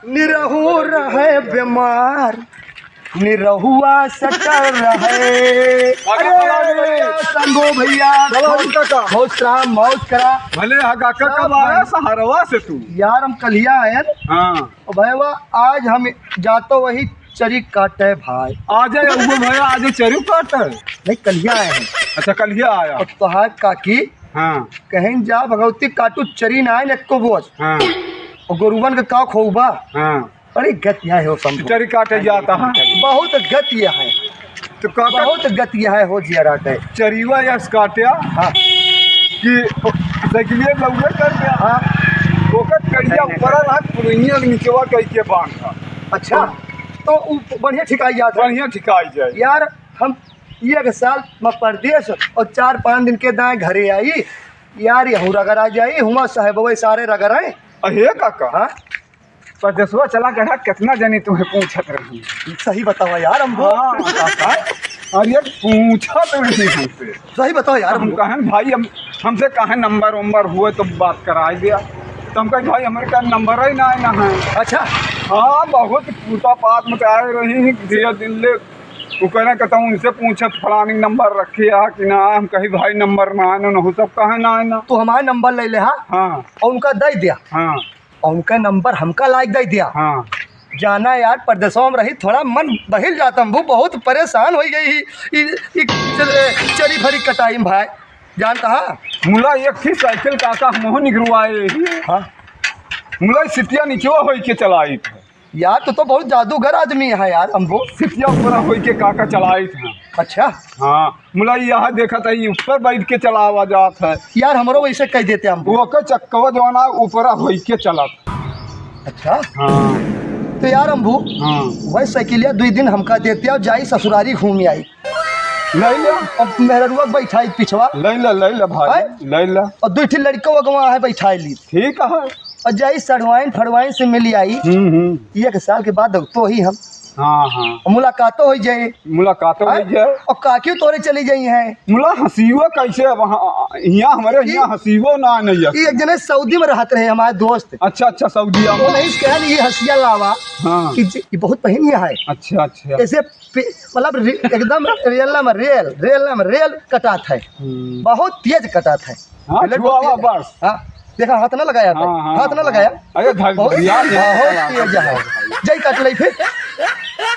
निरहु रहे बीमार निरहुआ सटर रहे। अरे शंभू भैया मौज करा भले काका कब आया सहारवा से तू? यार हम कलिया आए हाँ भैया आज हम जातो वही चरी काटे भाई। आ जाए वो भैया आज चरी काट नहीं कलिया आए हैं। अच्छा कल ही आया। और तुहार काकी हाँ कहीं जा भगवती काटू चरी ना आए नको बोझ हाँ और गोरुवन का का खोबा हाँ बड़ी गतिया है हो शंभू चरी काटे जाता है बहुत गतिया है तो काका बहुत गतिया है हो जिया राटे चरीवा या काटिया हाँ कि साइकिलिए लौके कर दिया। हाँ ओकर कड़िया ऊपर रहा पुरनिया नीचेवा कह के बांध था। अच्छा तो बढ़िया ठिकाई जाता है बढ़िया ठिकाई जाए यार। हम एक साल में परदेश और 4-5 दिन के दाएं घरे आई यार यहू रगर आ जाई हुआ साहेब वो सारे रगर आए। अहे काका हाँ परदेसवा चला गया कितना जनी तुम्हें पूछत रही? सही बताओ यार हम हाँ काका अरे पूछत रही हमसे। सही बताओ यार हम कहें भाई हमसे कहें नंबर वंबर हुए तो बात कराई दिया तो हम कहें भाई हमारे का नंबर ही ना है। अच्छा हाँ बहुत पूछा पात में आए रही धीरे दिन ले वो कहना कहता हूँ उनसे पूछत फलानी नंबर रखे है कि ना? हम कहीं भाई नंबर ना आए ना सब कहे ना आए ना। तो हमारा नंबर ले ले हाँ हाँ और उनका दे दिया हाँ और उनका नंबर हमका लाइक दे दिया। हाँ जाना यार परदेशों में रही थोड़ा मन बहिल जाता हूँ बहुत परेशान हो गई चरी भरी कटाई में भाई जानता हाँ मुला एक थी साइकिल काका मोह निगरवाए हाँ मुला सिटिया नीचे हो के चलाई थे यार तो बहुत जादूगर आदमी है यार हमको। सिटिया ऊपर हो के काका चलाई थे। अच्छा हाँ मुला यहाँ देखा था ये ऊपर बैठ के चलावा जात है यार हमरो वैसे कह देते हम वो का चक्कवा जो ना ऊपर हो के चला। अच्छा हाँ तो यार अम्बू हाँ वही साइकिलिया 2 दिन हमका देते और जाई ससुरारी घूम आई ले ले अब मेहरुआ बैठाई पिछवा ले भाई ले ले और 2 लड़कों अगवा है बैठाई ली ठीक है और जाई सड़वाइन फड़वाइन से मिली आई 1 साल के बाद तो ही हम हाँ हाँ मुलाकातों हो जाए मुलाकात हो जाए और काकियों तोरे चली गई हैं। मुला हसीवो कैसे वहाँ यहाँ हमारे यहाँ हसीवो ना नहीं है। एक जने सऊदी में रहते रहे हमारे दोस्त। अच्छा अच्छा सऊदी वो नहीं कह ये हंसिया लावा हाँ कि ये बहुत पहिनिया है। अच्छा अच्छा ऐसे मतलब एकदम रेल कटात है बहुत तेज कटात है। हाँ बस हाँ देखा हाथ ना लगाया हाँ, हाथ ना लगाया अरे बहुत तेज है जय काट ली फिर